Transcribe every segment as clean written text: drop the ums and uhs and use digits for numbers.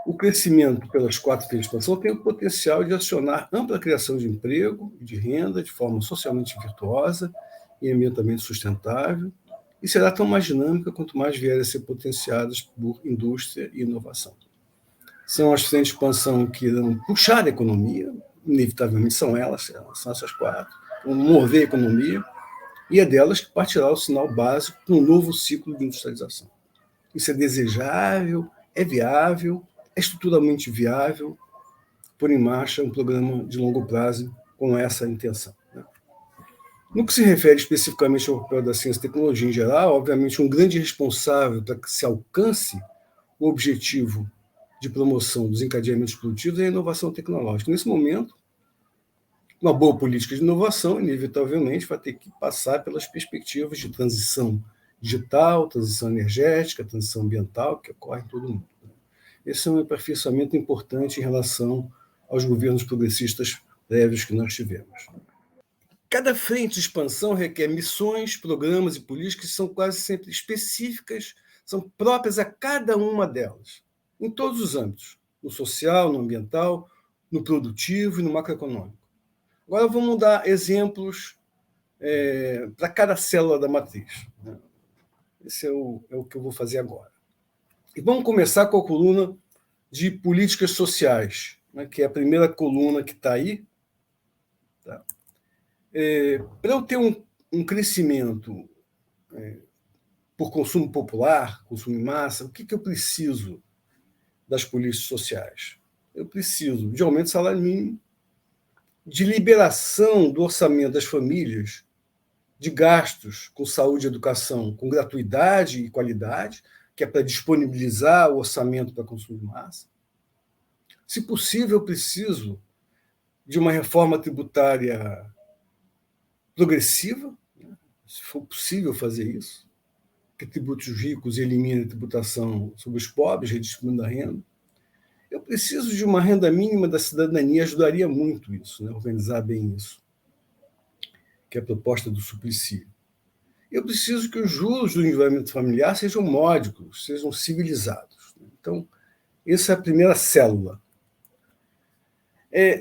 O crescimento pelas quatro frentes de expansão tem o potencial de acionar ampla criação de emprego e de renda de forma socialmente virtuosa e ambientalmente sustentável, e será tão mais dinâmica quanto mais vierem a ser potenciadas por indústria e inovação. São as frentes de expansão que irão puxar a economia, inevitavelmente são são essas quatro, vão mover a economia, e é delas que partirá o sinal básico para um novo ciclo de industrialização. Isso é desejável, é viável, é estruturalmente viável pôr em marcha um programa de longo prazo com essa intenção. No que se refere especificamente ao papel da ciência e tecnologia em geral, obviamente um grande responsável para que se alcance o objetivo de promoção dos encadeamentos produtivos é a inovação tecnológica. Nesse momento, uma boa política de inovação, inevitavelmente, vai ter que passar pelas perspectivas de transição digital, transição energética, transição ambiental, que ocorre em todo o mundo. Esse é um aperfeiçoamento importante em relação aos governos progressistas prévios que nós tivemos. Cada frente de expansão requer missões, programas e políticas que são quase sempre específicas, são próprias a cada uma delas, em todos os âmbitos, no social, no ambiental, no produtivo e no macroeconômico. Agora vamos dar exemplos para cada célula da matriz. Esse é o que eu vou fazer agora. E vamos começar com a coluna de políticas sociais, que é a primeira coluna que está aí. Tá? Para eu ter um crescimento por consumo popular, consumo em massa, o que eu preciso das políticas sociais? Eu preciso de aumento do salário mínimo, de liberação do orçamento das famílias, de gastos com saúde e educação com gratuidade e qualidade, que é para disponibilizar o orçamento para consumo de massa. Se possível, eu preciso de uma reforma tributária progressiva, se for possível fazer isso, que tribute os ricos e elimine a tributação sobre os pobres, redistribuindo a renda. Eu preciso de uma renda mínima da cidadania, ajudaria muito isso, organizar bem isso, que é a proposta do Suplicy. Eu preciso que os juros do endividamento familiar sejam módicos, sejam civilizados. Então, essa é a primeira célula.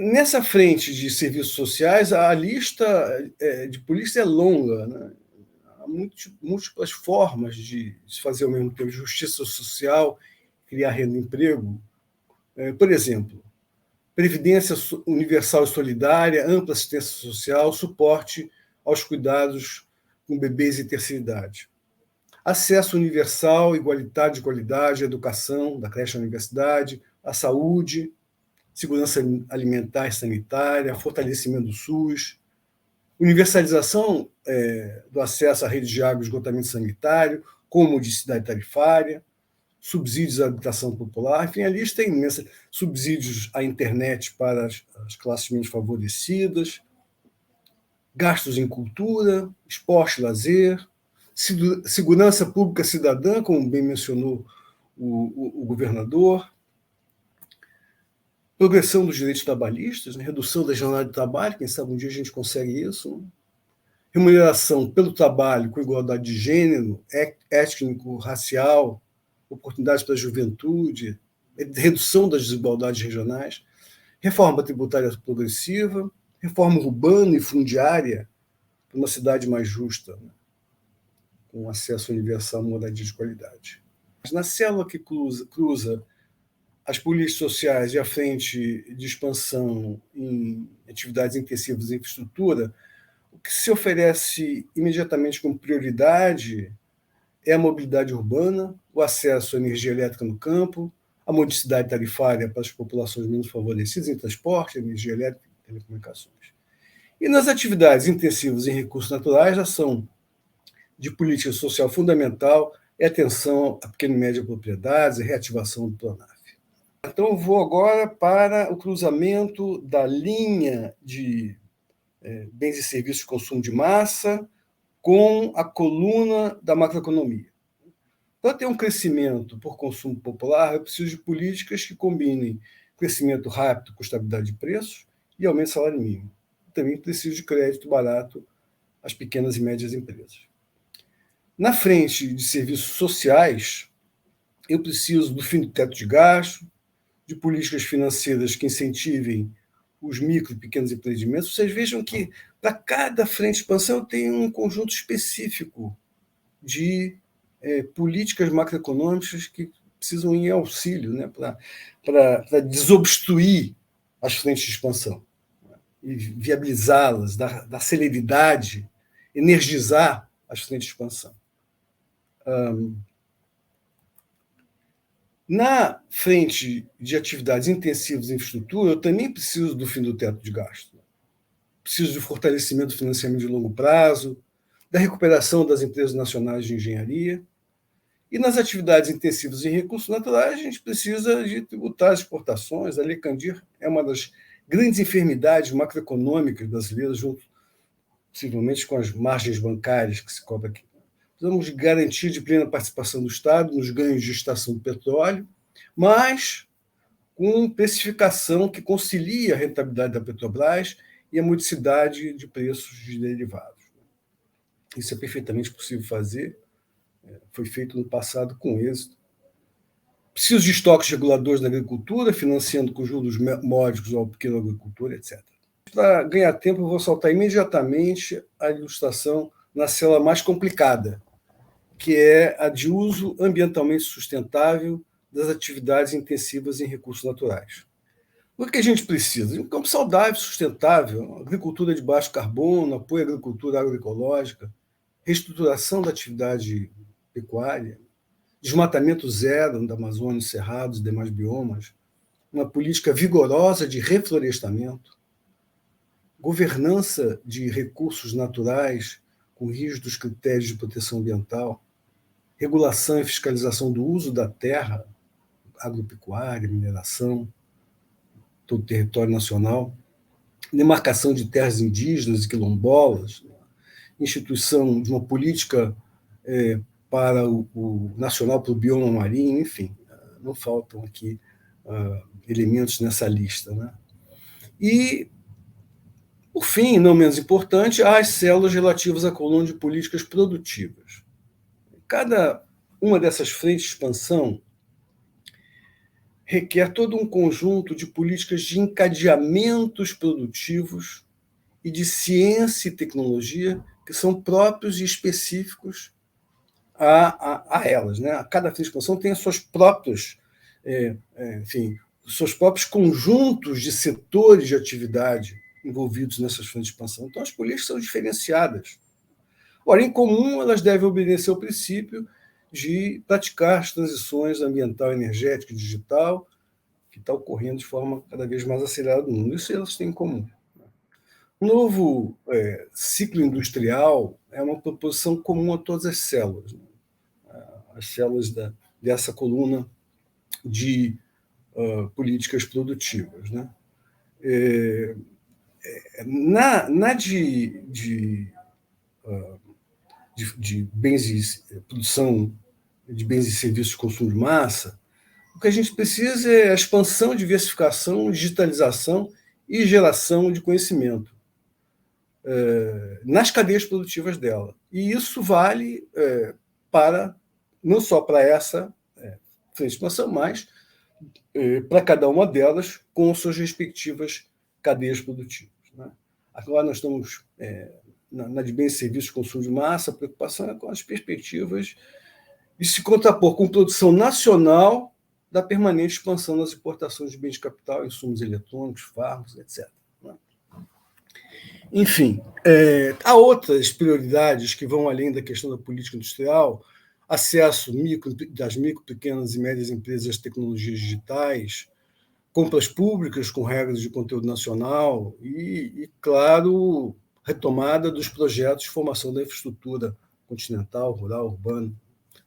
Nessa frente de serviços sociais, a lista de políticas é longa. Há múltiplas formas de se fazer ao mesmo tempo justiça social, criar renda e emprego. Por exemplo, previdência universal e solidária, ampla assistência social, suporte aos cuidados com bebês e terceira idade. Acesso universal, igualitário de qualidade, à educação, da creche à universidade, à saúde, segurança alimentar e sanitária, fortalecimento do SUS, universalização do acesso à rede de água e esgotamento sanitário, comodicidade tarifária, subsídios à habitação popular, enfim, a lista é imensa, subsídios à internet para as classes menos favorecidas, gastos em cultura, esporte e lazer, segurança pública cidadã, como bem mencionou o governador, progressão dos direitos trabalhistas, redução da jornada de trabalho, quem sabe um dia a gente consegue isso, remuneração pelo trabalho com igualdade de gênero, étnico, racial, oportunidades para a juventude, redução das desigualdades regionais, reforma tributária progressiva, reforma urbana e fundiária para uma cidade mais justa, com acesso universal a moradia de qualidade. Na célula que cruza as políticas sociais e a frente de expansão em atividades intensivas em infraestrutura, o que se oferece imediatamente como prioridade é a mobilidade urbana, o acesso à energia elétrica no campo, a modicidade tarifária para as populações menos favorecidas em transporte, energia elétrica e telecomunicações. E nas atividades intensivas em recursos naturais, a ação de política social fundamental é atenção a pequena e média propriedades e reativação do PRONAF. Então, eu vou agora para o cruzamento da linha de bens e serviços de consumo de massa com a coluna da macroeconomia. Para ter um crescimento por consumo popular, eu preciso de políticas que combinem crescimento rápido com estabilidade de preços e aumento do salário mínimo. Também preciso de crédito barato às pequenas e médias empresas. Na frente de serviços sociais, eu preciso do fim do teto de gasto, de políticas financeiras que incentivem os micro e pequenos empreendimentos. Vocês vejam que, para cada frente de expansão, tem um conjunto específico de políticas macroeconômicas que precisam ir em auxílio, né, para desobstruir as frentes de expansão e viabilizá-las, dar celeridade, energizar as frentes de expansão. Na frente de atividades intensivas em infraestrutura, eu também preciso do fim do teto de gasto. Preciso de fortalecimento do financiamento de longo prazo, da recuperação das empresas nacionais de engenharia. E nas atividades intensivas em recursos naturais, a gente precisa de tributar as exportações. A Lei Candir é uma das grandes enfermidades macroeconômicas brasileiras, junto, possivelmente, com as margens bancárias que se cobra aqui. Precisamos de garantia de plena participação do Estado nos ganhos de extração do petróleo, mas com precificação que concilie a rentabilidade da Petrobras e a modicidade de preços de derivados. Isso é perfeitamente possível fazer, foi feito no passado com êxito. Preciso de estoques reguladores na agricultura, financiando com juros módicos ao pequeno agricultor, etc. Para ganhar tempo, eu vou saltar imediatamente a ilustração na célula mais complicada, que é a de uso ambientalmente sustentável das atividades intensivas em recursos naturais. O que a gente precisa? De um campo saudável, sustentável, agricultura de baixo carbono, apoio à agricultura agroecológica, reestruturação da atividade pecuária, desmatamento zero da Amazônia, cerrados e demais biomas, uma política vigorosa de reflorestamento, governança de recursos naturais com rígidos critérios de proteção ambiental, regulação e fiscalização do uso da terra, agropecuária, mineração, todo o território nacional, demarcação de terras indígenas e quilombolas, instituição de uma política para o nacional para o bioma marinho, enfim, não faltam aqui elementos nessa lista. Né? E, por fim, não menos importante, as células relativas à coluna de políticas produtivas. Cada uma dessas frentes de expansão requer todo um conjunto de políticas de encadeamentos produtivos e de ciência e tecnologia que são próprios e específicos a elas. Né? Cada frente de expansão tem seus próprios, seus próprios conjuntos de setores de atividade envolvidos nessas frentes de expansão. Então, as políticas são diferenciadas. Ora, em comum, elas devem obedecer ao princípio de praticar as transições ambiental, energética e digital, que está ocorrendo de forma cada vez mais acelerada no mundo. Isso elas têm em comum. O novo ciclo industrial é uma proposição comum a todas as células, né? As células dessa coluna de políticas produtivas. Né? Na de bens e produção de bens e serviços de consumo de massa, o que a gente precisa é a expansão, diversificação, digitalização e geração de conhecimento nas cadeias produtivas dela. E isso vale para não só para essa frente de expansão, mas para cada uma delas com suas respectivas cadeias produtivas. Né? Agora nós estamos na de bens e serviços de consumo de massa, a preocupação é com as perspectivas de se contrapor com produção nacional da permanente expansão das importações de bens de capital, insumos eletrônicos, fármacos, etc. Né? Enfim, há outras prioridades que vão além da questão da política industrial, acesso das micro, pequenas e médias empresas às tecnologias digitais, compras públicas com regras de conteúdo nacional e, claro, retomada dos projetos de formação da infraestrutura continental, rural, urbana.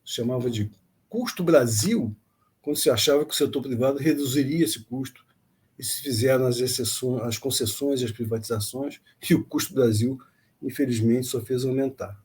Se chamava de custo Brasil, quando se achava que o setor privado reduziria esse custo, e se fizeram as concessões e as privatizações, e o custo Brasil, infelizmente, só fez aumentar.